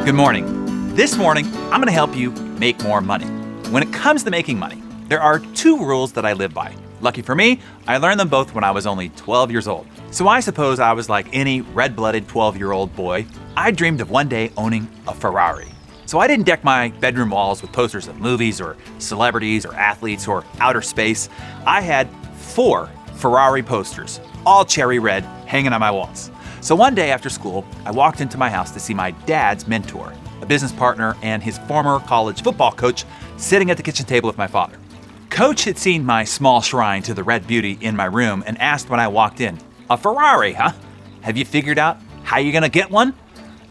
Good morning. This morning, I'm going to help you make more money. When it comes to making money, there are two rules that I live by. Lucky for me, I learned them both when I was only 12 years old. So I suppose I was like any red-blooded 12-year-old boy. I dreamed of one day owning a Ferrari. So I didn't deck my bedroom walls with posters of movies or celebrities or athletes or outer space. I had 4 Ferrari posters, all cherry red, hanging on my walls. So one day after school, I walked into my house to see my dad's mentor, a business partner and his former college football coach, sitting at the kitchen table with my father. Coach had seen my small shrine to the red beauty in my room and asked when I walked in, "A Ferrari, huh? Have you figured out how you're gonna get one?"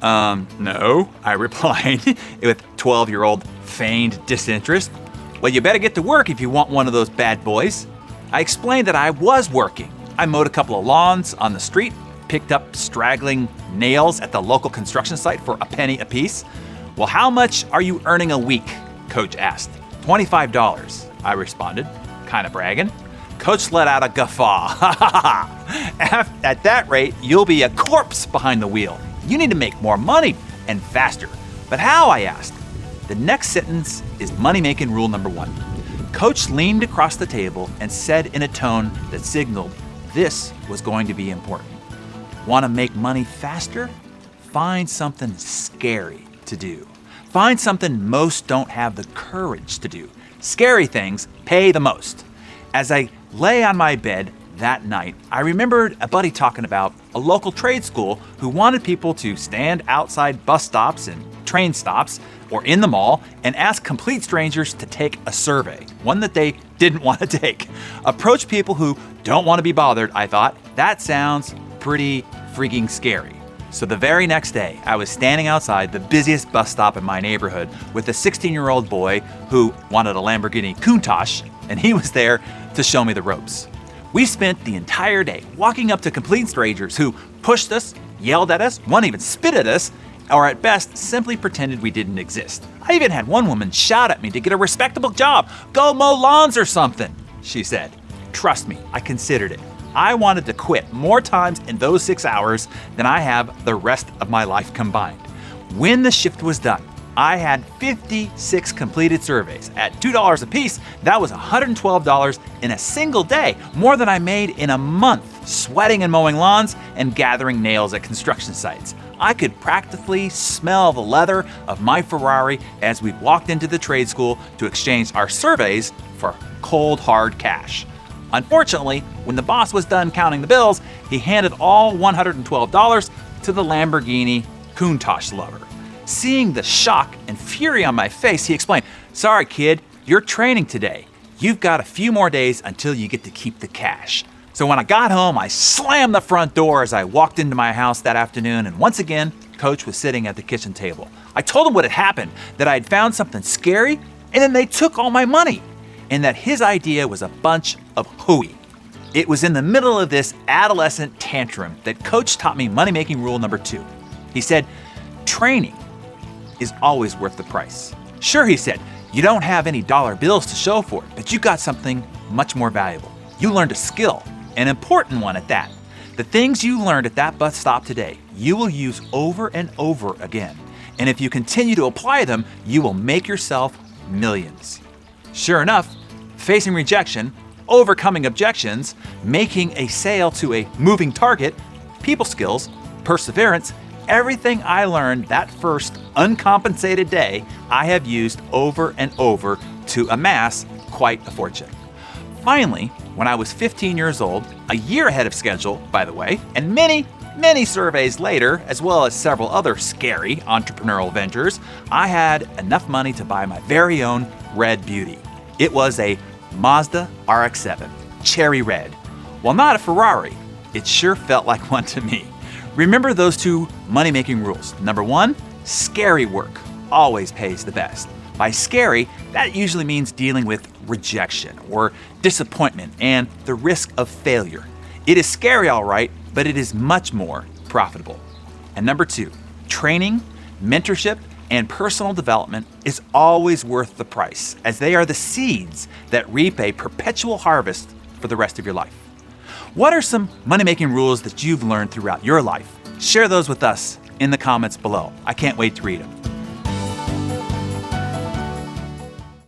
No, I replied with 12-year-old feigned disinterest. "Well, you better get to work if you want one of those bad boys." I explained that I was working. I mowed a couple of lawns on the street, picked up straggling nails at the local construction site for a penny apiece. "Well, how much are you earning a week?" Coach asked. $25, I responded, kind of bragging. Coach let out a guffaw. "At that rate, you'll be a corpse behind the wheel. You need to make more money and faster." "But how?" I asked. The next sentence is money-making rule number 1. Coach leaned across the table and said in a tone that signaled this was going to be important. "Want to make money faster? Find something scary to do. Find something most don't have the courage to do. Scary things pay the most." As I lay on my bed that night, I remembered a buddy talking about a local trade school who wanted people to stand outside bus stops and train stops or in the mall and ask complete strangers to take a survey, one that they didn't want to take. Approach people who don't want to be bothered, I thought. That sounds pretty freaking scary. So the very next day, I was standing outside the busiest bus stop in my neighborhood with a 16-year-old boy who wanted a Lamborghini Countach, and he was there to show me the ropes. We spent the entire day walking up to complete strangers who pushed us, yelled at us, one even spit at us, or at best simply pretended we didn't exist. I even had one woman shout at me to get a respectable job. "Go mow lawns or something," she said. Trust me, I considered it. I wanted to quit more times in those 6 hours than I have the rest of my life combined. When the shift was done, I had 56 completed surveys. At $2 a piece, that was $112 in a single day, more than I made in a month sweating and mowing lawns and gathering nails at construction sites. I could practically smell the leather of my Ferrari as we walked into the trade school to exchange our surveys for cold, hard cash. Unfortunately, when the boss was done counting the bills, he handed all $112 to the Lamborghini Countach lover. Seeing the shock and fury on my face, he explained, "Sorry, kid, you're training today. You've got a few more days until you get to keep the cash." So when I got home, I slammed the front door as I walked into my house that afternoon, and once again, Coach was sitting at the kitchen table. I told him what had happened, that I had found something scary, and then they took all my money, and that his idea was a bunch of hooey. It was in the middle of this adolescent tantrum that Coach taught me money-making rule number 2. He said, "Training is always worth the price." "Sure," he said, "you don't have any dollar bills to show for it, but you got something much more valuable. You learned a skill, an important one at that. The things you learned at that bus stop today, you will use over and over again. And if you continue to apply them, you will make yourself millions." Sure enough, facing rejection, overcoming objections, making a sale to a moving target, people skills, perseverance, everything I learned that first uncompensated day, I have used over and over to amass quite a fortune. Finally, when I was 15 years old, a year ahead of schedule, by the way, and many surveys later, as well as several other scary entrepreneurial ventures, I had enough money to buy my very own red beauty. It was a Mazda RX-7, cherry red. While not a Ferrari, it sure felt like one to me. Remember those 2 money-making rules. Number 1, scary work always pays the best. By scary, that usually means dealing with rejection or disappointment and the risk of failure. It is scary, all right, but it is much more profitable. And number 2, training, mentorship, and personal development is always worth the price, as they are the seeds that reap a perpetual harvest for the rest of your life. What are some money-making rules that you've learned throughout your life? Share those with us in the comments below. I can't wait to read them.